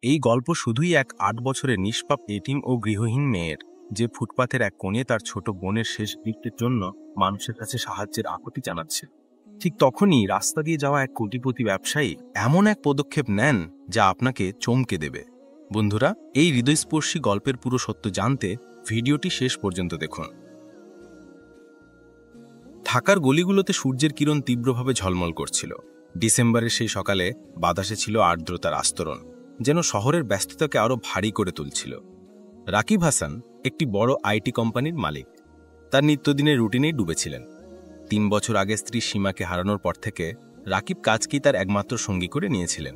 এই গল্প শুধুই এক ৮ বছরের নিষ্পাপ এতিম ও গৃহহীন মেয়ের, যে ফুটপাথের এক কোণে তার ছোট বোনের শেষ গিফটের জন্য মানুষের কাছে সাহায্যের আকুতি জানাচ্ছে। ঠিক তখনই রাস্তা দিয়ে যাওয়া এক কোটিপতি ব্যবসায়ী এমন এক পদক্ষেপ নেন যা আপনাকে চমকে দেবে। বন্ধুরা, এই হৃদয়স্পর্শী গল্পের পুরো সত্য জানতে ভিডিওটি শেষ পর্যন্ত দেখুন। ঢাকার গলিগুলোতে সূর্যের কিরণ তীব্রভাবে ঝলমল করছিল। ডিসেম্বরের সেই সকালে বাতাসে ছিল আর্দ্রতার আস্তরণ, যেন শহরের ব্যস্ততাকে আরও ভারী করে তুলছিল। রাকিব হাসান একটি বড় আইটি কোম্পানির মালিক। তার নিত্যদিনের রুটিনেই ডুবেছিলেন। ৩ বছর আগে স্ত্রী সীমাকে হারানোর পর থেকে রাকিব কাজকেই তার একমাত্র সঙ্গী করে নিয়েছিলেন।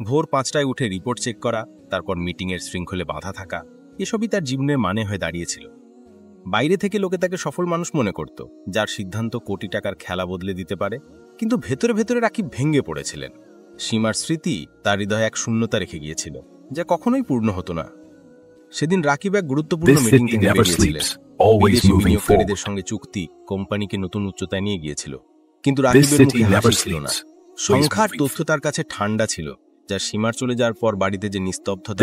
ভোর ৫টায় উঠে রিপোর্ট চেক করা, তারপর মিটিংয়ের শৃঙ্খলে বাঁধা থাকা, এসবই তার জীবনের মানে হয়ে দাঁড়িয়েছিল। বাইরে থেকে লোকে তাকে সফল মানুষ মনে করত, যার সিদ্ধান্ত কোটি টাকার খেলা বদলে দিতে পারে। কিন্তু ভেতরে ভেতরে রাকিব ভেঙে পড়েছিলেন। সীমার স্মৃতি তার হৃদয়ে এক শূন্যতা রেখে গিয়েছিল, যা কখনোই পূর্ণ হতো না। সেদিন রাকিব এক গুরুত্বপূর্ণ মিটিং থেকে বেরিয়েছিলেন। বিদেশি বিনিয়োগকারীদের সঙ্গে চুক্তি কোম্পানিকে নতুন উচ্চতায় নিয়ে গিয়েছিল। কিন্তু রাকিবের মুখে হাসি ছিল না। সংখ্যার তথ্য তার কাছে ঠান্ডা ছিল, যা সীমার চলে যাওয়ার পর বাড়িতে যে নিস্তব্ধতা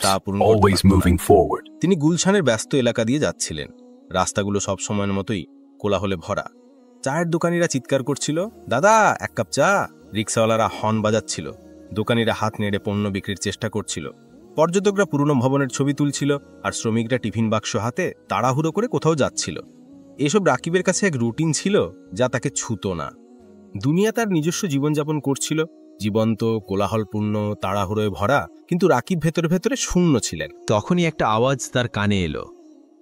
তা পূরণ করতে। তিনি গুলশানের ব্যস্ত এলাকা দিয়ে যাচ্ছিলেন। রাস্তাগুলো সব সময়ের মতোই কোলাহলে ভরা। চায়ের দোকানিরা চিৎকার করছিল, দাদা এক কাপ চা। রিক্সাওয়ালারা হর্ন বাজাচ্ছিল। দোকানিরা হাত নেড়ে পণ্য বিক্রির চেষ্টা করছিল। পর্যটকরা পুরনো ভবনের ছবি তুলছিল, আর শ্রমিকরা টিফিন বাক্স হাতে তাড়াহুড়ো করে কোথাও যাচ্ছিল। এসব রাকিবের কাছে এক রুটিন ছিল, যা তাকে ছুতো না। দুনিয়া তার নিজস্ব জীবনযাপন করছিল, জীবন্ত, কোলাহলপূর্ণ, তাড়াহুড়োয় ভরা। কিন্তু রাকিব ভেতরে ভেতরে শূন্য ছিলেন। তখনই একটা আওয়াজ তার কানে এলো।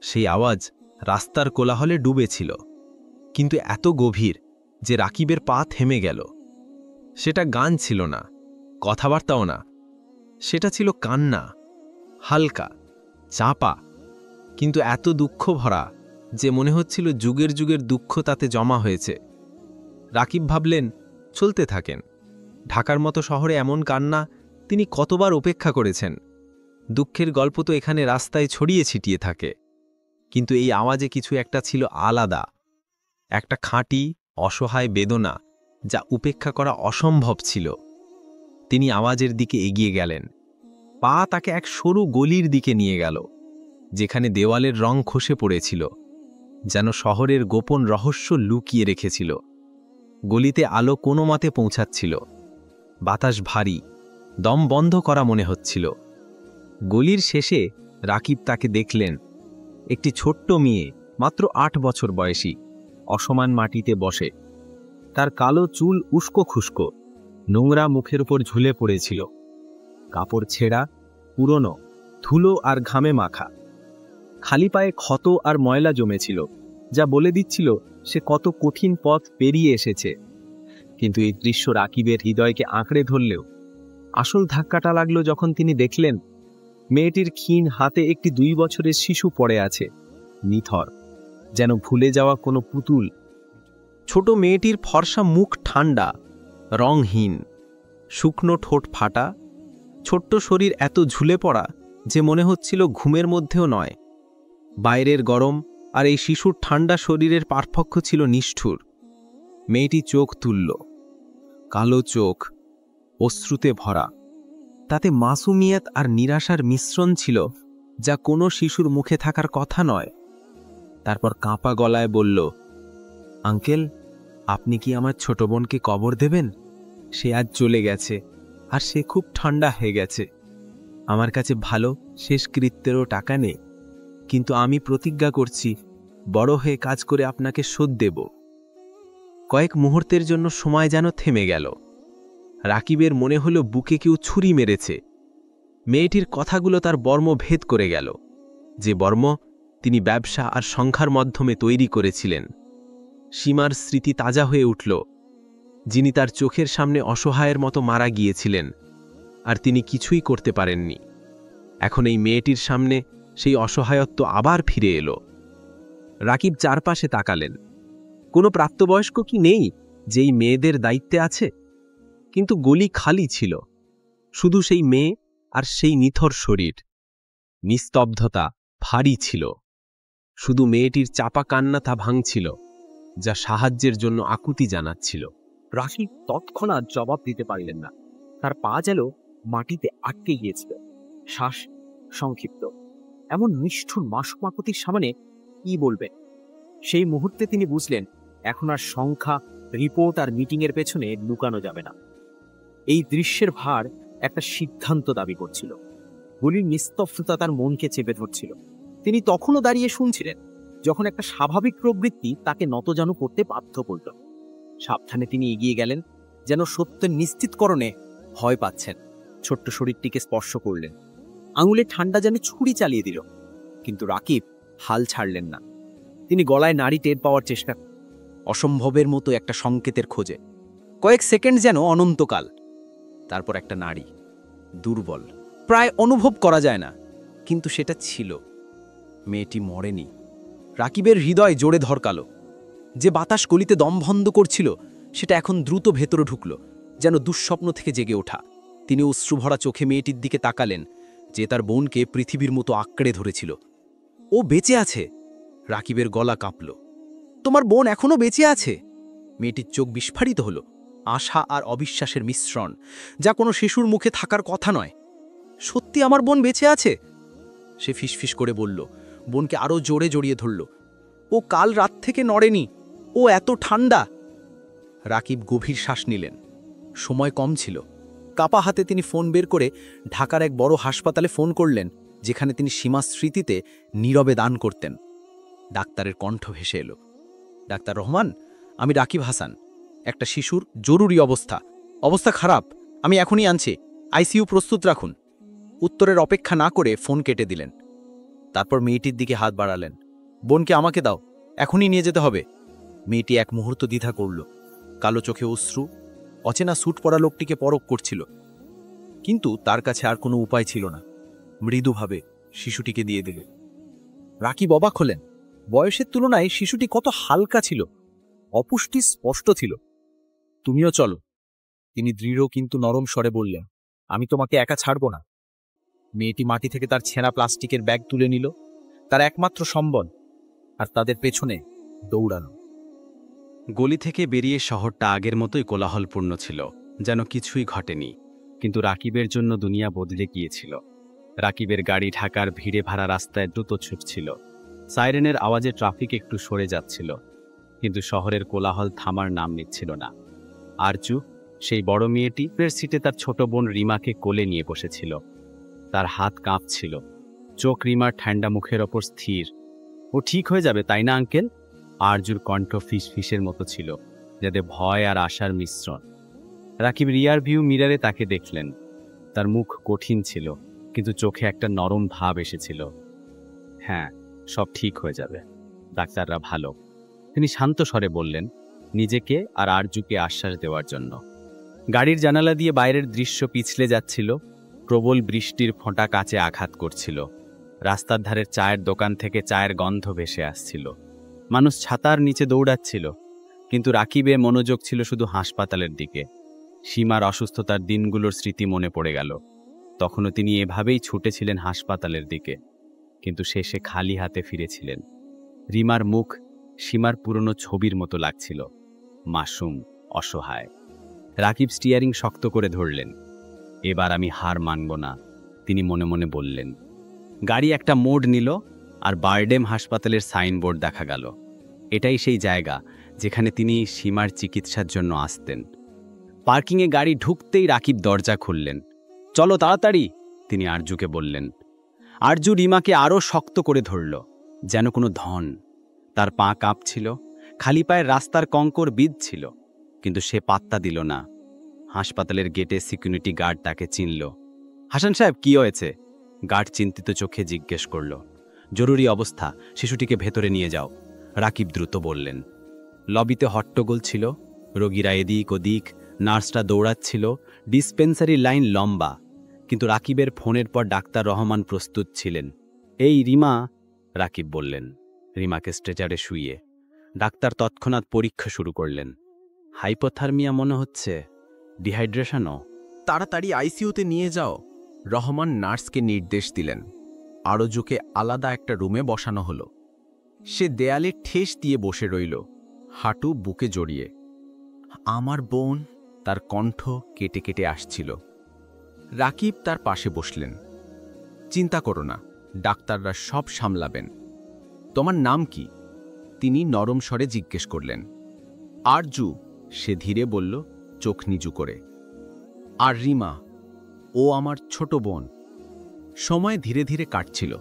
সেই আওয়াজ রাস্তার কোলাহলে ডুবেছিল, কিন্তু এত গভীর যে রাকিবের পা থেমে গেল। সেটা গান ছিল না, কথাবার্তাও না। সেটা ছিল কান্না, হালকা, চাপা, কিন্তু এত দুঃখ ভরা যে মনে হচ্ছিল যুগের যুগের দুঃখ তাতে জমা হয়েছে। রাকিব ভাবলেন, চলতে থাকেন। ঢাকার মতো শহরে এমন কান্না তিনি কতবার উপেক্ষা করেছেন। দুঃখের গল্প তো এখানে রাস্তায় ছড়িয়ে ছিটিয়ে থাকে, কিন্তু এই আওয়াজে কিছু একটা ছিল আলাদা, একটা খাঁটি, অসহায় বেদনা যা উপেক্ষা করা অসম্ভব ছিল। তিনি আওয়াজের দিকে এগিয়ে গেলেন। পা তাকে এক সরু গলির দিকে নিয়ে গেল, যেখানে দেওয়ালের রং খসে পড়েছিল, যেন শহরের গোপন রহস্য লুকিয়ে রেখেছিল। গলিতে আলো কোনো মতে পৌঁছাচ্ছিল। বাতাস ভারী, দম বন্ধ করা মনে হচ্ছিল। গলির শেষে রাকিব তাকে দেখলেন। একটি ছোট্ট মেয়ে, মাত্র ৮ বছর বয়সী, অসমান মাটিতে বসে। তার কালো চুল উস্কো খুস্কো, নোংরা মুখের উপর ঝুলে পড়েছিল। কাপড় ছেঁড়া, পুরনো, ধুলো আর ঘামে মাখা। খালি পায়ে ক্ষত আর ময়লা জমেছিল, যা বলে দিচ্ছিল সে কত কঠিন পথ পেরিয়ে এসেছে। কিন্তু এই দৃশ্য রাকিবের হৃদয়কে আঁকড়ে ধরলেও আসল ধাক্কাটা লাগলো যখন তিনি দেখলেন মেয়েটির ক্ষীণ হাতে একটি ২ বছরের শিশু পড়ে আছে, নিথর, যেন ভুলে যাওয়া কোনো পুতুল। ছোট মেয়েটির ফর্সা মুখ ঠান্ডা, রংহীন, শুকনো ঠোঁট ফাটা, ছোট্ট শরীর এত ঝুলে পড়া যে মনে হচ্ছিল ঘুমের মধ্যেও নয়। বাইরের গরম আর এই শিশুর ঠান্ডা শরীরের পার্থক্য ছিল নিষ্ঠুর। মেয়েটি চোখ তুলল, কালো চোখ, অশ্রুতে ভরা। তাতে মাসুমিয়াত আর নিরাশার মিশ্রণ ছিল, যা কোনো শিশুর মুখে থাকার কথা নয়। তারপর কাঁপা গলায় বলল, আঙ্কেল, আপনি কি আমার ছোট বোনকে কবর দেবেন? সে আজ চলে গেছে, আর সে খুব ঠান্ডা হয়ে গেছে। আমার কাছে ভালো শেষকৃত্যেরও টাকা নেই, কিন্তু আমি প্রতিজ্ঞা করছি বড় হয়ে কাজ করে আপনাকে শোধ দেব। কয়েক মুহূর্তের জন্য সময় যেন থেমে গেল। রাকিবের মনে হলো বুকে কেউ ছুরি মেরেছে। মেয়েটির কথাগুলো তার বর্ম ভেদ করে গেল, যে বর্ম তিনি ব্যবসা আর সংখ্যার মাধ্যমে তৈরি করেছিলেন। সীমার স্মৃতি তাজা হয়ে উঠল, যিনি তার চোখের সামনে অসহায়ের মতো মারা গিয়েছিলেন, আর তিনি কিছুই করতে পারেননি। এখন এই মেয়েটির সামনে সেই অসহায়ত্ব আবার ফিরে এলো। রাকিব চারপাশে তাকালেন। কোনো প্রাপ্তবয়স্ক কি নেই যেই মেয়েদের দায়িত্বে আছে? কিন্তু গলি খালি ছিল, শুধু সেই মেয়ে আর সেই নিথর শরীর। নিস্তব্ধতা ভারী ছিল, শুধু মেয়েটির চাপা কান্না তা ভাঙছিল, যা সাহায্যের জন্য আকুতি জানাচ্ছিল। রাকিব তৎক্ষণাৎ জবাব দিতে পারলেন না। তার পা যেন মাটিতে আটকে গিয়েছিল, শ্বাস সংক্ষিপ্ত। এমন নিষ্ঠুর মাসমাপতির সামনে কি বলবেন? সেই মুহূর্তে তিনি বুঝলেন এখন আর সংখ্যা, রিপোর্ট আর মিটিংয়ের পেছনে লুকানো যাবে না। এই দৃশ্যের ভার একটা সিদ্ধান্ত দাবি করছিল। গুলির নিস্তব্ধতা তার মনকে চেপে ধরছিল। তিনি তখনও দাঁড়িয়ে শুনছিলেন যখন একটা স্বাভাবিক প্রবৃত্তি তাকে নতজানু করতে বাধ্য করল। সাবধানে তিনি এগিয়ে গেলেন, যেন সত্যের নিশ্চিতকরণে ভয় পাচ্ছেন। ছোট্ট শরীরটিকে স্পর্শ করলেন, আঙুলে ঠান্ডা যেন ছুরি চালিয়ে দিল। কিন্তু রাকিব হাল ছাড়লেন না। তিনি গলায় নাড়ি টের পাওয়ার চেষ্টা, অসম্ভবের মতো একটা সংকেতের খোঁজে। কয়েক সেকেন্ড যেন অনন্তকাল। তারপর একটা নাড়ি, দুর্বল, প্রায় অনুভব করা যায় না, কিন্তু সেটা ছিল। মেয়েটি মরেনি। রাকিবের হৃদয় জোরে ধরকালো। যে বাতাস গলিতে দম বন্ধ করছিল সেটা এখন দ্রুত ভেতরে ঢুকল, যেন দুঃস্বপ্ন থেকে জেগে ওঠা। তিনি অশ্রুভরা চোখে মেয়েটির দিকে তাকালেন, যে তার বোনকে পৃথিবীর মতো আঁকড়ে ধরেছিল। ও বেঁচে আছে। রাকিবের গলা কাঁপল। তোমার বোন এখনো বেঁচে আছে? মেয়েটির চোখ বিস্ফারিত হল, আশা আর অবিশ্বাসের মিশ্রণ, যা কোনো শিশুর মুখে থাকার কথা নয়। সত্যি আমার বোন বেঁচে আছে? সে ফিসফিস করে বলল, বোনকে আরও জোরে জড়িয়ে ধরল। ও কাল রাত থেকে নড়েনি, ও এত ঠান্ডা। রাকিব গভীর শ্বাস নিলেন। সময় কম ছিল। কাপা হাতে তিনি ফোন বের করে ঢাকার এক বড় হাসপাতালে ফোন করলেন, যেখানে তিনি সীমার স্মৃতিতে নীরবে দান করতেন। ডাক্তারের কণ্ঠ ভেসে এলো, ডাক্তার রহমান, আমি রাকিব হাসান। একটা শিশুর জরুরি অবস্থা খারাপ, আমি এখনই আনছি, আইসিইউ প্রস্তুত রাখুন। উত্তরের অপেক্ষা না করে ফোন কেটে দিলেন। তারপর মেয়েটির দিকে হাত বাড়ালেন। বোনকে আমাকে দাও, এখনই নিয়ে যেতে হবে। মেয়েটি এক মুহূর্ত দ্বিধা করল। কালো চোখে অশ্রু, অচেনা স্যুট পরা লোকটিকে পরখ করছিল। কিন্তু তার কাছে আর কোনো উপায় ছিল না। মৃদুভাবে শিশুটিকে দিয়ে দিল। রাকিব অবাক হলেন। বয়সের তুলনায় শিশুটি কত হালকা ছিল, অপুষ্টি স্পষ্ট ছিল। তুমিও চলো, তিনি দৃঢ় কিন্তু নরম স্বরে বললেন। আমি তোমাকে একা ছাড়ব না। মেয়েটি মাটি থেকে তার ছেঁড়া প্লাস্টিকের ব্যাগ তুলে নিল, তার একমাত্র সম্বল, আর তাদের পেছনে দৌড়ানো। গলি থেকে বেরিয়ে শহরটা আগের মতোই কোলাহলপূর্ণ ছিল, যেন কিছুই ঘটেনি। কিন্তু রাকিবের জন্য দুনিয়া বদলে গিয়েছিল। রাকিবের গাড়ি ঢাকার ভিড়ে ভরা রাস্তায় দ্রুত ছুটছিল। সাইরেনের আওয়াজে ট্রাফিক একটু সরে যাচ্ছিল, কিন্তু শহরের কোলাহল থামার নাম নিচ্ছিল না। আরজু, সেই বড় মেয়েটি, পের সিটে তার ছোট বোন রিমাকে কোলে নিয়ে বসেছিল। তার হাত কাঁপছিল, চোখ রিমার ঠান্ডা মুখের ওপর স্থির। ও ঠিক হয়ে যাবে, তাই না আঙ্কেল? আরজুর কণ্ঠ ফিসফিসের মতো ছিল, যাতে ভয় আর আশার মিশ্রণ। রাকিব রিয়ার ভিউ মিরারে তাকে দেখলেন। তার মুখ কঠিন ছিল, কিন্তু চোখে একটা নরম ভাব এসেছিল। হ্যাঁ, সব ঠিক হয়ে যাবে, ডাক্তাররা ভালো, তিনি শান্ত স্বরে বললেন, নিজেকে আর আরজুকে আশ্বাস দেওয়ার জন্য। গাড়ির জানালা দিয়ে বাইরের দৃশ্য পিছলে যাচ্ছিল। প্রবল বৃষ্টির ফোঁটা কাচে আঘাত করছিল। রাস্তার ধারের চায়ের দোকান থেকে চায়ের গন্ধ ভেসে আসছিল। মানুষ ছাতার নিচে দৌড়াচ্ছিল, কিন্তু রাকিবের মনোযোগ ছিল শুধু হাসপাতালের দিকে। সীমার অসুস্থতার দিনগুলোর স্মৃতি মনে পড়ে গেল। তখনও তিনি এভাবেই ছুটেছিলেন হাসপাতালের দিকে, কিন্তু শেষে খালি হাতে ফিরেছিলেন। রিমার মুখ সীমার পুরনো ছবির মতো লাগছিল, মাসুম, অসহায়। রাকিব স্টিয়ারিং শক্ত করে ধরলেন। এবার আমি হার মানব না, তিনি মনে মনে বললেন। গাড়ি একটা মোড় নিল, আর বারডেম হাসপাতালের সাইনবোর্ড দেখা গেল। এটাই সেই জায়গা যেখানে তিনি সীমার চিকিৎসার জন্য আসতেন। পার্কিংয়ে গাড়ি ঢুকতেই রাকিব দরজা খুললেন। চলো তাড়াতাড়ি, তিনি আরজুকে বললেন। আরজু রিমাকে আরও শক্ত করে ধরল, যেন কোনো ধন। তার পা কাঁপছিল, খালি পায়ের রাস্তার কঙ্কর বিঁধছিল, কিন্তু সে পাত্তা দিল না। হাসপাতালের গেটে সিকিউরিটি গার্ড তাকে চিনল। হাসান সাহেব, কি হয়েছে? গার্ড চিন্তিত চোখে জিজ্ঞেস করল। জরুরি অবস্থা, শিশুটিকে ভেতরে নিয়ে যাও, রাকিব দ্রুত বললেন। লবিতে হট্টগোল ছিল, রোগীরা এদিক ওদিক, নার্সরা দৌড়াচ্ছিল, ডিসপেন্সারির লাইন লম্বা। কিন্তু রাকিবের ফোনের পর ডাক্তার রহমান প্রস্তুত ছিলেন। এই রিমা, রাকিব বললেন। রিমাকে স্ট্রেচারে শুইয়ে ডাক্তার তৎক্ষণাৎ পরীক্ষা শুরু করলেন। হাইপোথার্মিয়া মনে হচ্ছে, ডিহাইড্রেশনও। তাড়াতাড়ি আইসিইউতে নিয়ে যাও, রহমান নার্সকে নির্দেশ দিলেন। আরজুকে আলাদা একটা রুমে বসানো হলো। সে দেয়ালে ঠেস দিয়ে বসে রইল, হাঁটু বুকে জড়িয়ে। আমার বোন, তার কণ্ঠ কেটে কেটে আসছিল। রাকিব তার পাশে বসলেন। চিন্তা করো না, ডাক্তাররা সব সামলাবেন। তোমার নাম কি? তিনি নরম স্বরে জিজ্ঞেস করলেন। আরজু, সে ধীরে বলল, চোখ নিচু করে। আর রিমা, ও আমার ছোট বোন। সময় ধীরে ধীরে কাটছিল।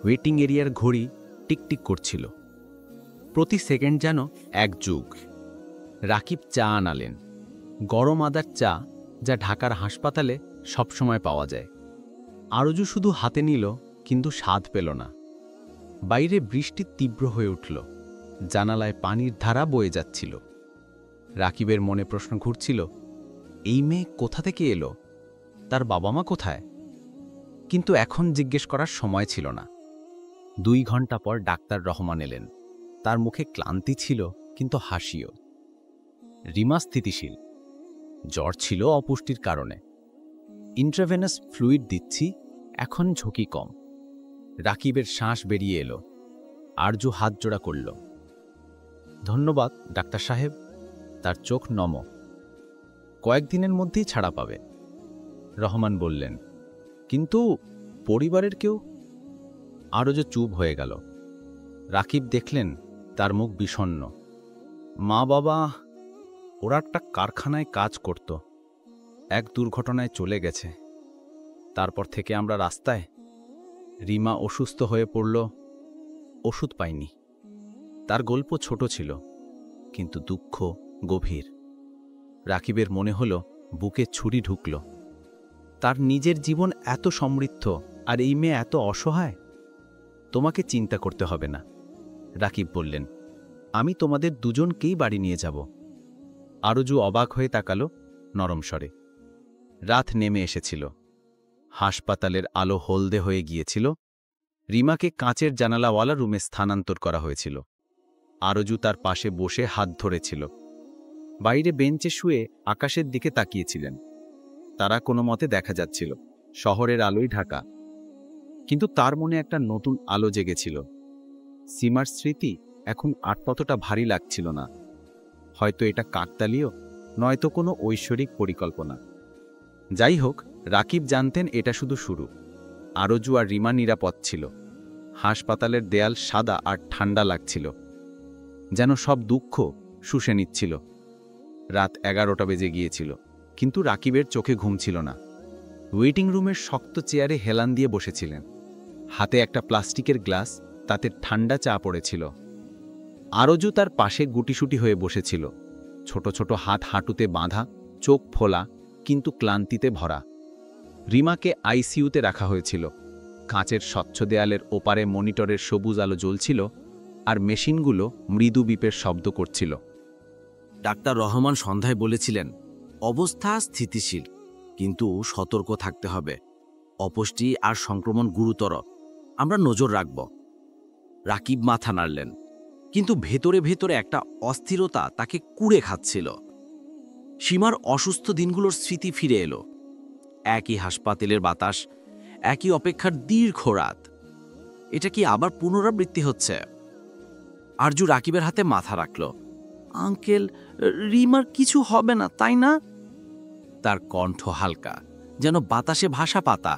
ওয়েটিং এরিয়ার ঘড়ি টিকটিক করছিল। প্রতি সেকেন্ড যেন এক যুগ। রাকিব চা আনালেন, গরম আদার চা, যা ঢাকার হাসপাতালে সবসময় পাওয়া যায়। আরজু শুধু হাতে নিল, কিন্তু স্বাদ পেল না। বাইরে বৃষ্টি তীব্র হয়ে উঠল, জানালায় পানির ধারা বয়ে যাচ্ছিল। রাকিবের মনে প্রশ্ন ঘুরছিল, এই মেয়ে কোথা থেকে এলো? তার বাবা মা কোথায়? কিন্তু এখন জিজ্ঞেস করার সময় ছিল না। 2 ঘন্টা পর ডাক্তার রহমান এলেন। তার মুখে ক্লান্তি ছিল, কিন্তু হাসিও। রিমা স্থিতিশীল। জ্বর ছিল অপুষ্টির কারণে। ইন্ট্রাভেনাস ফ্লুইড দিচ্ছি, এখন ঝুঁকি কম। রাকিবের শ্বাস বেরিয়ে এলো। আরজু হাত জোড়া করল। ধন্যবাদ ডাক্তার সাহেব। তার চোখ নম। কয়েকদিনের মধ্যেই ছাড়া পাবে। রহমান বললেন, কিন্তু পরিবারের কেউ? আরজু চুপ হয়ে গেল। রাকিব দেখলেন তার মুখ বিষণ্ণ। মা বাবা, ওরা একটা কারখানায় কাজ করত। এক দুর্ঘটনায় চলে গেছে। তারপর থেকে আমরা রাস্তায়। রিমা অসুস্থ হয়ে পড়ল, ওষুধ পাইনি। তার গল্প ছোট ছিল, কিন্তু দুঃখ গভীর। রাকিবের মনে হল বুকে ছুরি ঢুকল। তার নিজের জীবন এত সমৃদ্ধ, আর এই মেয়ে এত অসহায়। তোমাকে চিন্তা করতে হবে না, রাকিব বললেন। আমি তোমাদের দুজনকেই বাড়ি নিয়ে যাব। আরজু অবাক হয়ে তাকালো, নরম স্বরে। রাত নেমে এসেছিল। হাসপাতালের আলো হলদে হয়ে গিয়েছিল। রিমাকে কাঁচের জানালাওয়ালা রুমে স্থানান্তর করা হয়েছিল। আরজু তার পাশে বসে হাত ধরেছিল। বাইরে বেঞ্চে শুয়ে আকাশের দিকে তাকিয়েছিলেন। তারা কোনো মতে দেখা যাচ্ছিল, শহরের আলোয় ঢাকা। কিন্তু তার মনে একটা নতুন আলো জেগেছিল। সীমার স্মৃতি এখন আর ততটা ভারী লাগছিল না। হয়তো এটা কাকতালীয়, নয়তো কোনো ঐশ্বরিক পরিকল্পনা। যাই হোক, রাকিব জানতেন এটা শুধু শুরু। আরজু আর রিমা নিরাপদ ছিল। হাসপাতালের দেয়াল সাদা আর ঠান্ডা লাগছিল, যেন সব দুঃখ শুষে নিচ্ছিল। রাত 11টা বেজে গিয়েছিল, কিন্তু রাকিবের চোখে ঘুম ছিল না। ওয়েটিং রুমের শক্ত চেয়ারে হেলান দিয়ে বসেছিলেন। হাতে একটা প্লাস্টিকের গ্লাস, তাতে ঠান্ডা চা পড়েছিল। আরজু তার পাশে গুটিসুটি হয়ে বসেছিল, ছোট ছোট হাত হাঁটুতে বাঁধা, চোখ ফোলা, কিন্তু ক্লান্তিতে ভরা। রিমাকে আইসিইউতে রাখা হয়েছিল। কাঁচের স্বচ্ছ দেয়ালের ওপারে মনিটরের সবুজ আলো জ্বলছিল, আর মেশিনগুলো মৃদু বিপের শব্দ করছিল। ডাক্তার রহমান সন্ধ্যায় বলেছিলেন, অবস্থা স্থিতিশীল, কিন্তু সতর্ক থাকতে হবে। অপুষ্টি আর সংক্রমণ গুরুতর, আমরা নজর রাখব। রাকিব মাথা নাড়লেন, কিন্তু ভেতরে ভেতরে একটা অস্থিরতা তাকে কুড়ে খাচ্ছিল। সীমার অসুস্থ দিনগুলোর স্মৃতি ফিরে এলো। একই হাসপাতালের বাতাস, একই অপেক্ষার দীর্ঘ রাত। এটা কি আবার পুনরাবৃত্তি হচ্ছে? আরজু রাকিবের হাতে মাথা রাখল। আঙ্কেল, রিমার কিছু হবে না, তাই না? তার কণ্ঠ হালকা, যেন বাতাসে ভাসা পাতা।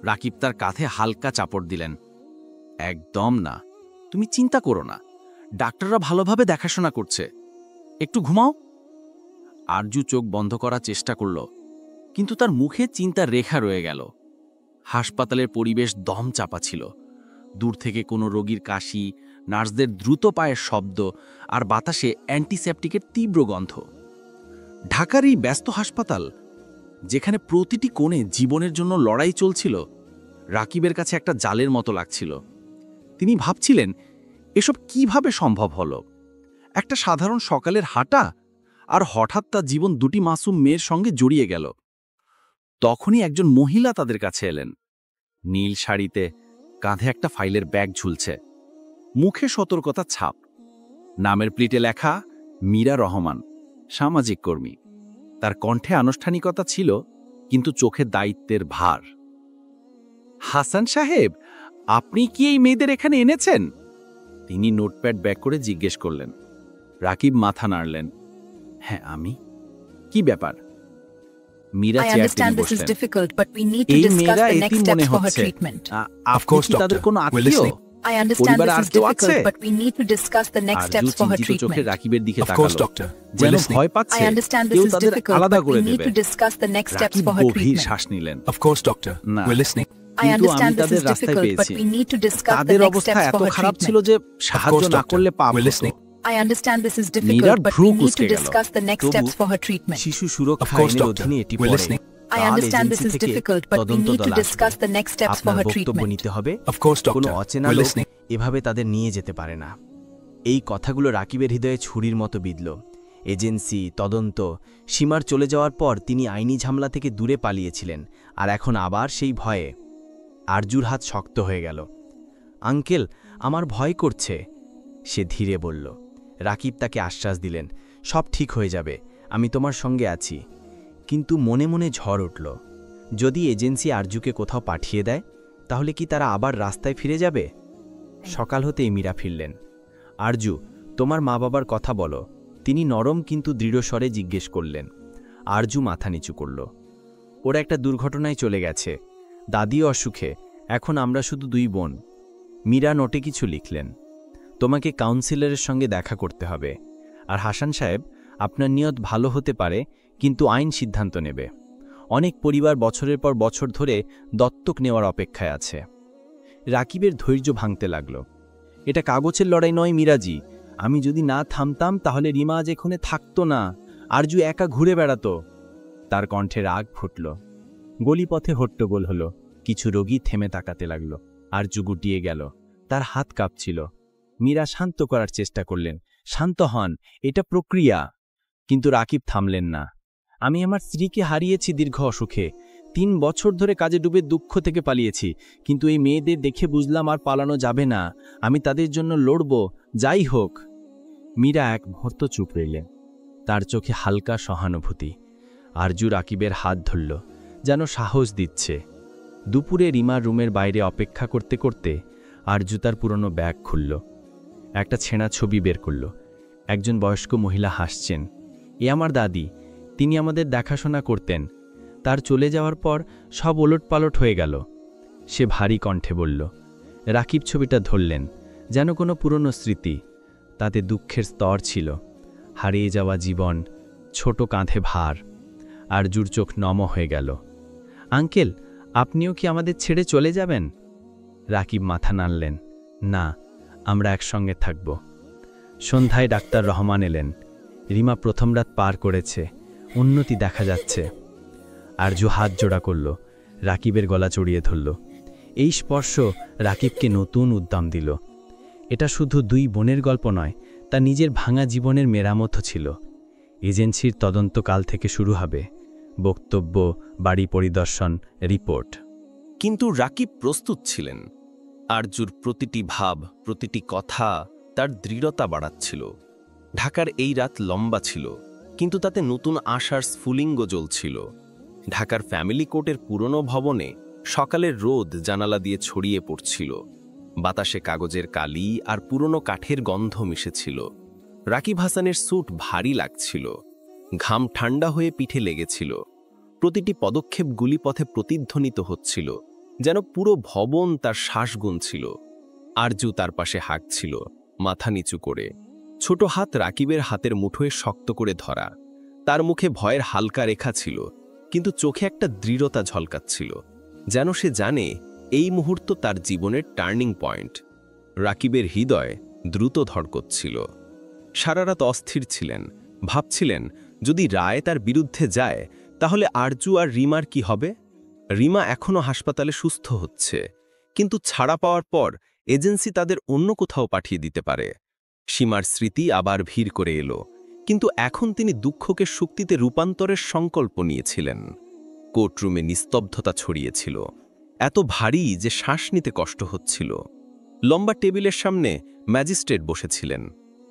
রাকিব তার কাঁধে হালকা চাপড় দিলেন। একদম না, তুমি চিন্তা করো না। ডাক্তাররা ভালোভাবে দেখাশোনা করছে। একটু ঘুমাও। আরজু চোখ বন্ধ করার চেষ্টা করল, কিন্তু তার মুখে চিন্তার রেখা রয়ে গেল। হাসপাতালের পরিবেশ দম চাপা ছিল। দূর থেকে কোনো রোগীর কাশি, নার্সদের দ্রুত পায়ের শব্দ, আর বাতাসে অ্যান্টিসেপটিকের তীব্র গন্ধ। ঢাকার এই ব্যস্ত হাসপাতাল, যেখানে প্রতিটি কোণে জীবনের জন্য লড়াই চলছিল, রাকিবের কাছে একটা জালের মতো লাগছিল। তিনি ভাবছিলেন, এসব কিভাবে সম্ভব হলো? একটা সাধারণ সকালের হাঁটা, আর হঠাৎ তার জীবন দুটি মাসুম মেয়ের সঙ্গে জড়িয়ে গেল। তখনই একজন মহিলা তাদের কাছে এলেন। নীল শাড়িতে, কাঁধে একটা ফাইলের ব্যাগ ঝুলছে, মুখে সতর্কতা ছাপ। নামের প্লেটে লেখা মীরা রহমান, সামাজিক কর্মী। তার কণ্ঠে আনুষ্ঠানিকতা ছিল, কিন্তু চোখে দায়িত্বের ভার। হাসান সাহেব, আপনি কি এই মেয়েদের এখানে এনেছেন? তিনি নোটপ্যাড ব্যাক করে জিজ্ঞেস করলেন। রাকিব মাথা নাড়লেন। হ্যাঁ, আমি। কি ব্যাপার? মীরা I চেয়ার টেনে understand this is বসলেন। difficult, but we need to এই discuss মেয়েরা the এতিম next মনে steps for her হচ্ছে। treatment. আপনি course, কি তাদের doctor. কোনো We're আত্মীয়? listening. I understand পরিবারে this আর is কেউ difficult, আছে? but we need to discuss the next Arzu steps for her চিন্তিত চোখে treatment. রাকিবের দিকে Of course, তাকালো, doctor. We're যেন listening. ভয় পাচ্ছে I understand কেউ this is তাদের difficult, আলাদা but করে we need দেবে। to discuss the next steps Rakib for her গভীর treatment. শ্বাস নিলেন। Of course, doctor. না। We're listening. I কিন্তু আমি understand this তাদের is রাস্তায় difficult, but পেয়েছি। we need to discuss the তাদের next অবস্থা steps এত for her খারাপ ছিল treatment. যে সাহায্য course, না doctor. করলে পাপ We're হতো। listening. I understand this is মীরার difficult, but ভ্রু we need to কুঁচকে গেল। discuss the next তবু steps for her treatment. শিশু Of সুরক্ষা course, আইনের doctor. অধীনে এটি We're পড়ে। listening. I কাল understand this এজেন্সি is থেকে difficult, but we তদন্ত need to দল আসবে। discuss the next steps for আপনার her বক্তব্য treatment. নিতে হবে। Of course, কোনো doctor. অচেনা We're লোক listening. এভাবে তাদের নিয়ে যেতে পারে না। এই কথাগুলো রাকিবের হৃদয়ে ছুরির মতো বিঁধল। এজেন্সি, তদন্ত, সীমার চলে যাওয়ার পর তিনি আইনি ঝামেলা থেকে দূরে পালিয়েছিলেন, আর এখন আবার সেই ভয়ে। আরজুর হাত শক্ত হয়ে গেল। আঙ্কেল, আমার ভয় করছে, সে ধীরে বলল। রাকিব তাকে আশ্বাস দিলেন, সব ঠিক হয়ে যাবে, আমি তোমার সঙ্গে আছি। কিন্তু মনে মনে ঝড় উঠল। যদি এজেন্সি আরজুকে কোথাও পাঠিয়ে দেয়, তাহলে কি তারা আবার রাস্তায় ফিরে যাবে? সকাল হতেই মীরা ফিরলেন। আরজু, তোমার মা বাবার কথা বলো, তিনি নরম কিন্তু দৃঢ় স্বরে জিজ্ঞেস করলেন। আরজু মাথা নিচু করল। ওরা একটা দুর্ঘটনায় চলে গেছে, দাদি অসুখে, এখন আমরা শুধু দুই বোন। মীরা নোটে কিছু লিখলেন। তোমাকে কাউন্সিলরের সঙ্গে দেখা করতে হবে। আর হাসান সাহেব, আপনার নিয়ত ভালো হতে পারে, কিন্তু আইন সিদ্ধান্ত নেবে। অনেক পরিবার বছরের পর বছর ধরে দত্তক নেওয়ার অপেক্ষায় আছে। রাকিবের ধৈর্য ভাঙতে লাগল। এটা কাগজের লড়াই নয় মিরাজি, আমি যদি না থামতাম তাহলে রিমা আজ এখানে থাকতো না, আরজু একা ঘুরে বেড়াতো। তার কণ্ঠে রাগ ফুটল। গলিপথে হট্টগোল হলো, কিছু রোগী থেমে তাকাতে লাগল। আরজু গুটিয়ে গেল, তার হাত কাঁপছিল। মীরা শান্ত করার চেষ্টা করলেন, শান্ত হন, এটা প্রক্রিয়া। কিন্তু রাকিব থামলেন না। আমি আমার স্ত্রীকে হারিয়েছি দীর্ঘ অসুখে, 3 বছর ধরে কাজে ডুবে দুঃখ থেকে পালিয়েছি, কিন্তু এই মেয়েদের দেখে বুঝলাম আর পালানো যাবে না, আমি তাদের জন্য লড়ব, যাই হোক। মীরা এক মুহূর্ত চুপ রইলেন, তার চোখে হালকা সহানুভূতি। আরজু রাকিবের হাত ধরল, যেন সাহস দিচ্ছে। দুপুরে রিমার রুমের বাইরে অপেক্ষা করতে করতে আরজু তার পুরনো ব্যাগ খুলল। একটা ছেঁড়া ছবি বের করল। একজন বয়স্ক মহিলা হাসছেন। এ আমার দাদি, তিনি আমাদের দেখাশোনা করতেন। তার চলে যাওয়ার পর সব ওলটপালট হয়ে গেল। সে ভারী কণ্ঠে বলল। রাকিব ছবিটা ধরলেন, যেন কোনো পুরনো স্মৃতি। তাতে দুঃখের স্তর ছিল, হারিয়ে যাওয়া জীবন, ছোট কাঁধে ভার। আরজুর চোখ নম হয়ে গেল। আঙ্কেল, আপনিও কি আমাদের ছেড়ে চলে যাবেন? রাকিব মাথা নাড়লেন। না, আমরা একসঙ্গে থাকব। সন্ধ্যায় ডাক্তার রহমান এলেন। রিমা প্রথম রাত পার করেছে, উন্নতি দেখা যাচ্ছে। আরজু হাত জোড়া করল, রাকিবের গলা জড়িয়ে ধরল। এই স্পর্শ রাকিবকে নতুন উদ্যম দিল। এটা শুধু দুই বোনের গল্প নয়, তা নিজের ভাঙা জীবনের মেরামতও ছিল। এজেন্সির তদন্ত কাল থেকে শুরু হবে। বক্তব্য, বাড়ি পরিদর্শন, রিপোর্ট। কিন্তু রাকিব প্রস্তুত ছিলেন। আরজুর প্রতিটি ভাব, প্রতিটি কথা তার দৃঢ়তা বাড়াচ্ছিল। ঢাকার এই রাত লম্বা ছিল, কিন্তু তাতে নতুন আশার স্ফুলিঙ্গ জ্বলছিল। ঢাকার ফ্যামিলি কোর্টের পুরনো ভবনে সকালের রোদ জানালা দিয়ে ছড়িয়ে পড়ছিল। বাতাসে কাগজের কালি আর পুরনো কাঠের গন্ধ মিশেছিল। রাকিব হাসানের স্যুট ভারী লাগছিল, ঘাম ঠান্ডা হয়ে পিঠে লেগেছিল। প্রতিটি পদক্ষেপ গুলিপথে প্রতিধ্বনিত হচ্ছিল, যেন পুরো ভবন তার শ্বাস গুনছিল। আরজু তার পাশে হাঁকছিল, মাথা নিচু করে। ছোট হাত রাকিবের হাতের মুঠোয় শক্ত করে ধরা। তার মুখে ভয়ের হালকা রেখা ছিল, কিন্তু চোখে একটা দৃঢ়তা ঝলকাচ্ছিল, যেন সে জানে এই মুহূর্ত তার জীবনের টার্নিং পয়েন্ট। রাকিবের হৃদয় দ্রুত ধড়কচ্ছিল। সারা রাত অস্থির ছিলেন, ভাবছিলেন যদি রায় তার বিরুদ্ধে যায় তাহলে আরজু আর রিমার কি হবে। রিমা এখনও হাসপাতালে সুস্থ হচ্ছে, কিন্তু ছাড়া পাওয়ার পর এজেন্সি তাদের অন্য কোথাও পাঠিয়ে দিতে পারে। সীমার স্মৃতি আবার ভিড় করে এলো, কিন্তু এখন তিনি দুঃখকে শক্তিতে রূপান্তরের সংকল্প নিয়েছিলেন। কোর্টরুমে নিস্তব্ধতা ছড়িয়েছিল, এত ভারী যে শ্বাস নিতে কষ্ট হচ্ছিল। লম্বা টেবিলের সামনে ম্যাজিস্ট্রেট বসেছিলেন,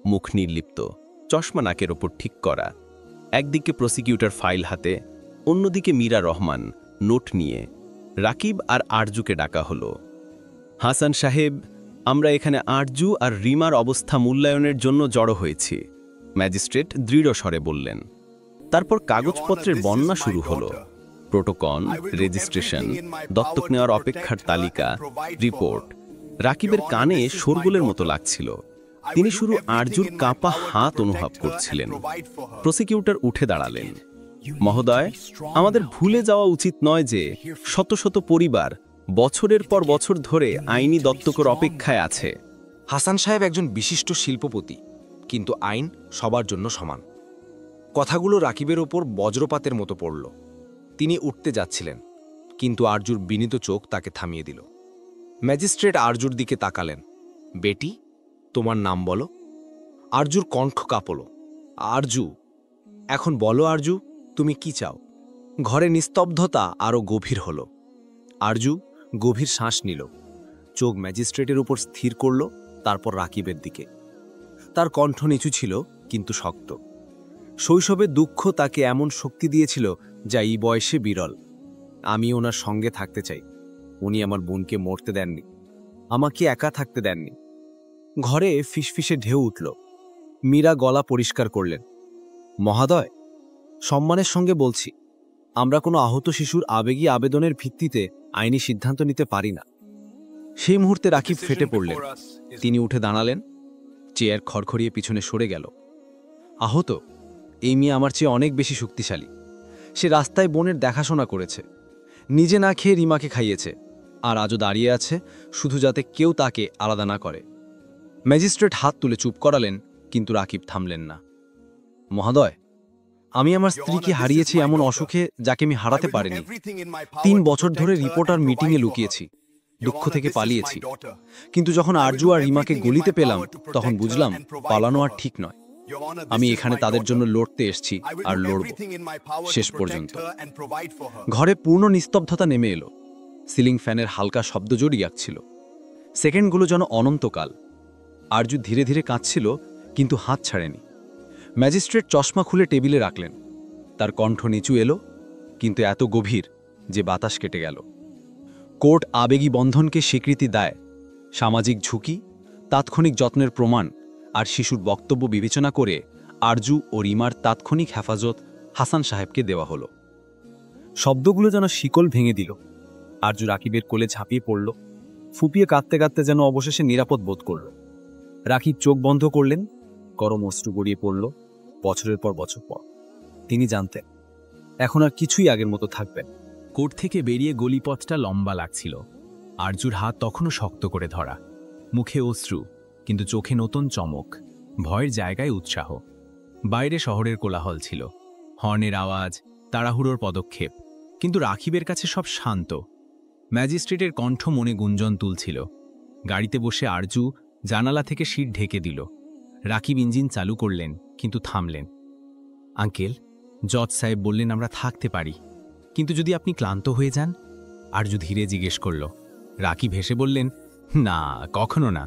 মুখ নির্লিপ্ত, চশমা নাকের ওপর ঠিক করা। একদিকে প্রসিকিউটর ফাইল হাতে, অন্যদিকে মীরা রহমান নোট নিয়ে। রাকিব আর আরজুকে ডাকা হলো। হাসান সাহেব, আমরা এখানে আরজু আর রিমার অবস্থা মূল্যায়নের জন্য জড়ো হয়েছি, ম্যাজিস্ট্রেট দৃঢ় স্বরে বললেন। তারপর কাগজপত্রের বন্যা শুরু হলো। প্রোটোকল, রেজিস্ট্রেশন, দত্তক নেওয়ার অপেক্ষার তালিকা, রিপোর্ট। রাকিবের কানে শোরগোলের মতো লাগছিল। তিনি শুরু আরজুর কাঁপা হাত অনুভব করছিলেন। প্রসিকিউটর উঠে দাঁড়ালেন। মহোদয়, আমাদের ভুলে যাওয়া উচিত নয় যে শত শত পরিবার বছরের পর বছর ধরে আইনি দত্তকের অপেক্ষায় আছে। হাসান সাহেব একজন বিশিষ্ট শিল্পপতি, কিন্তু আইন সবার জন্য সমান। কথাগুলো রাকিবের ওপর বজ্রপাতের মতো পড়ল। তিনি উঠতে যাচ্ছিলেন, কিন্তু আরজুর বিনীত চোখ তাকে থামিয়ে দিল। ম্যাজিস্ট্রেট আরজুর দিকে তাকালেন। বেটি, তোমার নাম বলো। আরজুর কণ্ঠ কাঁপল। আরজু। এখন বলো আরজু, তুমি কি চাও? ঘরে নিস্তব্ধতা আরও গভীর হল। আরজু গভীর শ্বাস নিল, চোখ ম্যাজিস্ট্রেটের উপর স্থির করল, তারপর রাকিবের দিকে। তার কণ্ঠ নিচু ছিল, কিন্তু শক্ত। শৈশবের দুঃখ তাকে এমন শক্তি দিয়েছিল যা এই বয়সে বিরল। আমি ওনার সঙ্গে থাকতে চাই। উনি আমার বোনকে মরতে দেননি, আমাকে একা থাকতে দেননি। ঘরে ফিসফিসে ঢেউ উঠল। মীরা গলা পরিষ্কার করলেন। মহোদয়, সম্মানের সঙ্গে বলছি, আমরা কোনো আহত শিশুর আবেগী আবেদনের ভিত্তিতে আইনি সিদ্ধান্ত নিতে পারি না। সেই মুহূর্তে রাকিব ফেটে পড়লেন। তিনি উঠে দাঁড়ালেন, চেয়ার খড়খড়িয়ে পিছনে সরে গেল। আহত? এই মেয়ে আমার চেয়ে অনেক বেশি শক্তিশালী। সে রাস্তায় বোনের দেখাশোনা করেছে, নিজে না খেয়ে রিমাকে খাইয়েছে, আর আজও দাঁড়িয়ে আছে শুধু যাতে কেউ তাকে আলাদা না করে। ম্যাজিস্ট্রেট হাত তুলে চুপ করালেন, কিন্তু রাকিব থামলেন না। মহোদয়, আমি আমার স্ত্রীকে হারিয়েছি এমন অসুখে যাকে আমি হারাতে পারিনি। 3 বছর ধরে রিপোর্টার মিটিংয়ে লুকিয়েছি, দুঃখ থেকে পালিয়েছি। কিন্তু যখন আরজু আর রিমাকে গলিতে পেলাম, তখন বুঝলাম পালানো আর ঠিক নয়। আমি এখানে তাদের জন্য লড়তে এসেছি, আর লড়ব শেষ পর্যন্ত। ঘরে পূর্ণ নিস্তব্ধতা নেমে এলো। সিলিং ফ্যানের হালকা শব্দ জড়িয়ে যাচ্ছিল। সেকেন্ডগুলো যেন অনন্তকাল। আরজু ধীরে ধীরে কাঁদছিল, কিন্তু হাত ছাড়েনি। ম্যাজিস্ট্রেট চশমা খুলে টেবিলে রাখলেন। তার কণ্ঠ নিচু এলো, কিন্তু এত গভীর যে বাতাস কেটে গেল। কোর্ট আবেগী বন্ধনকে স্বীকৃতি দেয়। সামাজিক ঝুঁকি, তাৎক্ষণিক যত্নের প্রমাণ আর শিশুর বক্তব্য বিবেচনা করে আরজু ও রিমার তাৎক্ষণিক হেফাজত হাসান সাহেবকে দেওয়া হলো। শব্দগুলো যেন শিকল ভেঙে দিল। আরজু রাকিবের কোলে ঝাঁপিয়ে পড়ল, ফুপিয়ে কাঁদতে কাঁদতে যেন অবশেষে নিরাপদ বোধ করল। রাকিব চোখ বন্ধ করলেন, গরম অশ্রু গড়িয়ে পড়ল। বছরের পর বছর পর তিনি জানতেন এখন আর কিছুই আগের মতো থাকবেন। কোর্ট থেকে বেরিয়ে গলিপথটা লম্বা লাগছিল। আরজুর হাত তখনও শক্ত করে ধরা, মুখে অশ্রু, কিন্তু চোখে নতুন চমক, ভয়ের জায়গায় উৎসাহ। বাইরে শহরের কোলাহল ছিল, হর্নের আওয়াজ, তাড়াহুড়োর পদক্ষেপ, কিন্তু রাকিবের কাছে সব শান্ত। ম্যাজিস্ট্রেটের কণ্ঠ মনে গুঞ্জন তুলছিল। গাড়িতে বসে আরজু জানালা থেকে সিট ঢেকে দিল। রাকিব ইঞ্জিন চালু করলেন, কিন্তু থামলেন। আঙ্কেল, জজ সাহেব বললেন আমরা থাকতে পারি, কিন্তু যদি আপনি ক্লান্ত হয়ে যান? আরজু ধীরে জিজ্ঞেস করল। রাকিব হেসে বললেন, না, কখনো না।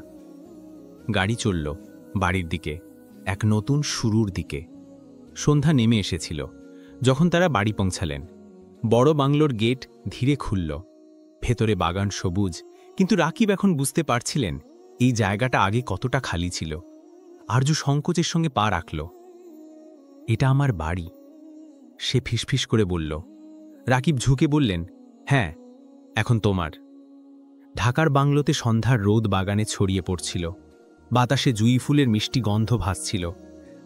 গাড়ি চলল বাড়ির দিকে, এক নতুন শুরুর দিকে। সন্ধ্যা নেমে এসেছিল যখন তারা বাড়ি পৌঁছালেন। বড় বাংলোর গেট ধীরে খুলল। ভেতরে বাগান সবুজ, কিন্তু রাকিব এখন বুঝতে পারছিলেন এই জায়গাটা আগে কতটা খালি ছিল। আরজু সংকোচের সঙ্গে পা রাখল। এটা আমার বাড়ি, সে ফিসফিস করে বলল। রাকিব ঝুঁকে বললেন, হ্যাঁ, এখন তোমার। ঢাকার বাংলোতে সন্ধ্যার রোদ বাগানে ছড়িয়ে পড়ছিল। বাতাসে জুঁই ফুলের মিষ্টি গন্ধ ভাসছিল,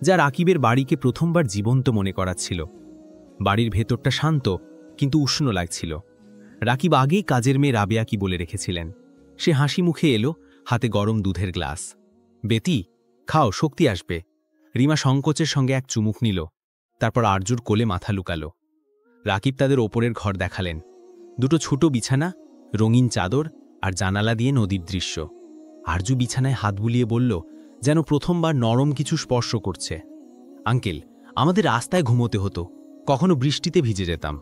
যা রাকিবের বাড়িকে প্রথমবার জীবন্ত মনে করাচ্ছিল। বাড়ির ভেতরটা শান্ত, কিন্তু উষ্ণ লাগছিল। রাকিব আগেই কাজের মেয়ে রাবেয়া কি বলে রেখেছিলেন। সে হাসি মুখে এলো, হাতে গরম দুধের গ্লাস। বেতি, খাও, শক্তি আসবে। রিমা সংকোচের সঙ্গে এক চুমুক নিল, তারপর আরজুর কোলে মাথা লুকালো। রাকিব তাদের ওপরের ঘর দেখালেন। দুটো ছোট বিছানা, রঙিন চাদর, আর জানালা দিয়ে নদীর দৃশ্য। আরজু বিছানায় হাত বুলিয়ে বলল, যেন প্রথমবার নরম কিছু স্পর্শ করছে। আঙ্কেল, আমাদের রাস্তায় ঘুমোতে হতো, কখনো বৃষ্টিতে ভিজে যেতাম।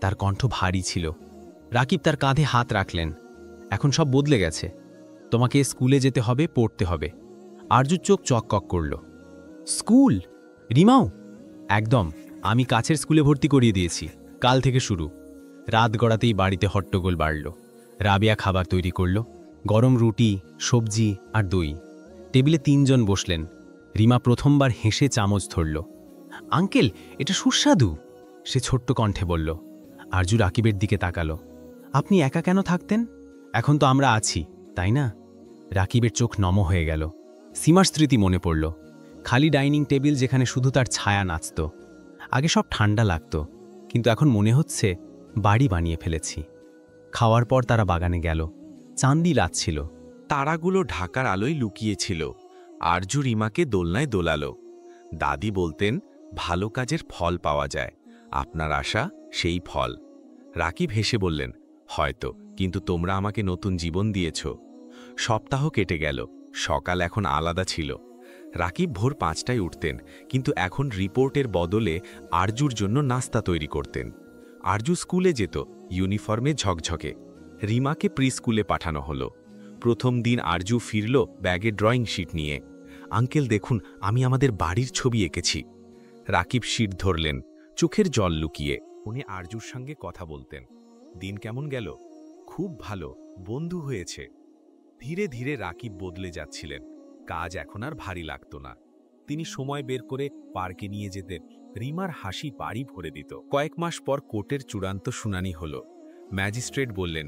তার কণ্ঠ ভারী ছিল। রাকিব তার কাঁধে হাত রাখলেন। এখন সব বদলে গেছে, তোমাকে স্কুলে যেতে হবে, পড়তে হবে। আরজুর চোখ চককক করল। স্কুল? রিমাও? একদম, আমি কাছের স্কুলে ভর্তি করিয়ে দিয়েছি, কাল থেকে শুরু। রাত গড়াতেই বাড়িতে হট্টগোল বাড়ল। রাবেয়া খাবার তৈরি করল, গরম রুটি, সবজি আর দই। টেবিলে 3 জন বসলেন। রিমা প্রথমবার হেসে চামচ ধরল। আঙ্কেল, এটা সুস্বাদু, সে ছোট্ট কণ্ঠে বলল। আরজু রাকিবের দিকে তাকালো। আপনি একা কেন থাকতেন? এখন তো আমরা আছি, তাই না? রাকিবের চোখ নম হয়ে গেল। সীমার স্মৃতি মনে পড়ল। খালি ডাইনিং টেবিল যেখানে শুধু তার ছায়া নাচত। আগে সব ঠান্ডা লাগত, কিন্তু এখন মনে হচ্ছে বাড়ি বানিয়ে ফেলেছি। খাওয়ার পর তারা বাগানে গেল। চাঁদি লাগছিল। তারাগুলো ঢাকার আলোয় লুকিয়েছিল। আরজু রিমাকে দোলনায় দোলালো। দাদি বলতেন, ভালো কাজের ফল পাওয়া যায়। আপনার আশা সেই ফল। রাকিব হেসে বললেন, হয়তো, কিন্তু তোমরা আমাকে নতুন জীবন দিয়েছ। সপ্তাহ কেটে গেল। সকাল এখন আলাদা ছিল। রাকিব ভোর 5টায় উঠতেন, কিন্তু এখন রিপোর্টের বদলে আরজুর জন্য নাস্তা তৈরি করতেন। আরজু স্কুলে যেত, ইউনিফর্মে ঝকঝকে। রিমাকে প্রি স্কুলে পাঠানো হলো। প্রথম দিন আরজু ফিরল ব্যাগে ড্রয়িং শিট নিয়ে। আঙ্কেল দেখুন, আমি আমাদের বাড়ির ছবি এঁকেছি। রাকিব শিট ধরলেন, চোখের জল লুকিয়ে। উনি আরজুর সঙ্গে কথা বলতেন। দিন কেমন গেল? খুব ভালো, বন্ধু হয়েছে। ধীরে ধীরে রাকিব বদলে যাচ্ছিলেন। কাজ এখন আর ভারী লাগত না। তিনি সময় বের করে পার্কে নিয়ে যেতেন। রিমার হাসি বাড়ি ভরে দিত। কয়েক মাস পর কোর্টের চূড়ান্ত শুনানি হল। ম্যাজিস্ট্রেট বললেন,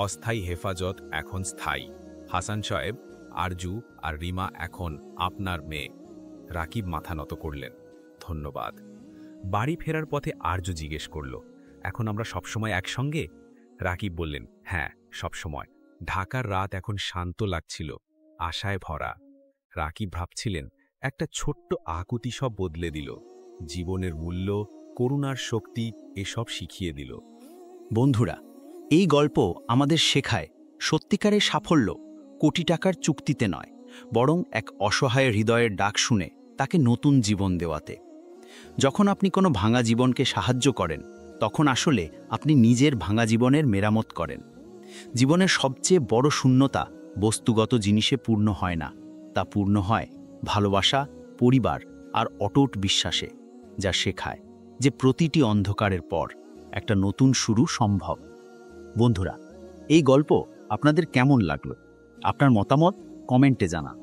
অস্থায়ী হেফাজত এখন স্থায়ী। হাসান সাহেব, আরজু আর রিমা এখন আপনার মেয়ে। রাকিব মাথা নত করলেন, ধন্যবাদ। বাড়ি ফেরার পথে আরজু জিজ্ঞেস করল, এখন আমরা সবসময় একসঙ্গে? রাকিব বললেন, হ্যাঁ, সবসময়। ঢাকার রাত এখন শান্ত লাগছিল, আশায় ভরা। রাকিব ভাবছিলেন, একটা ছোট্ট আকুতি সব বদলে দিল। জীবনের মূল্য, করুণার শক্তি এসব শিখিয়ে দিল। বন্ধুরা, এই গল্প আমাদের শেখায় সত্যিকারের সাফল্য কোটি টাকার চুক্তিতে নয়, বরং এক অসহায় হৃদয়ের ডাক শুনে তাকে নতুন জীবন দেওয়াতে। যখন আপনি কোনো ভাঙা জীবনকে সাহায্য করেন, তখন আসলে আপনি নিজের ভাঙা জীবনের মেরামত করেন। জীবনের সবচেয়ে বড় শূন্যতা বস্তুগত জিনিসে পূর্ণ হয় না, তা পূর্ণ হয় ভালোবাসা, পরিবার আর অটুট বিশ্বাসে, যা শেখায় যে প্রতিটি অন্ধকারের পর একটা নতুন শুরু সম্ভব। বন্ধুরা, এই গল্প আপনাদের কেমন লাগলো? আপনার মতামত কমেন্টে জানান।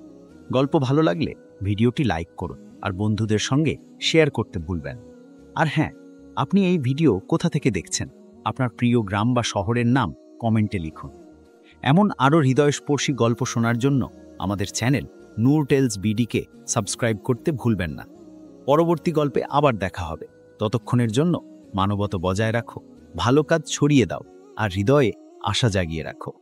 গল্প ভালো লাগলে ভিডিওটি লাইক করুন আর বন্ধুদের সঙ্গে শেয়ার করতে ভুলবেন। আর হ্যাঁ, আপনি এই ভিডিও কোথা থেকে দেখছেন? আপনার প্রিয় গ্রাম বা শহরের নাম কমেন্টে লিখুন। এমন আরও হৃদয়স্পর্শী গল্প শোনার জন্য আমাদের চ্যানেল নূর টেলস বিডিকে সাবস্ক্রাইব করতে ভুলবেন না। পরবর্তী গল্পে আবার দেখা হবে। ততক্ষণের জন্য মানবতা বজায় রাখো, ভালো কাজ ছড়িয়ে দাও আর হৃদয়ে আশা জাগিয়ে রাখো।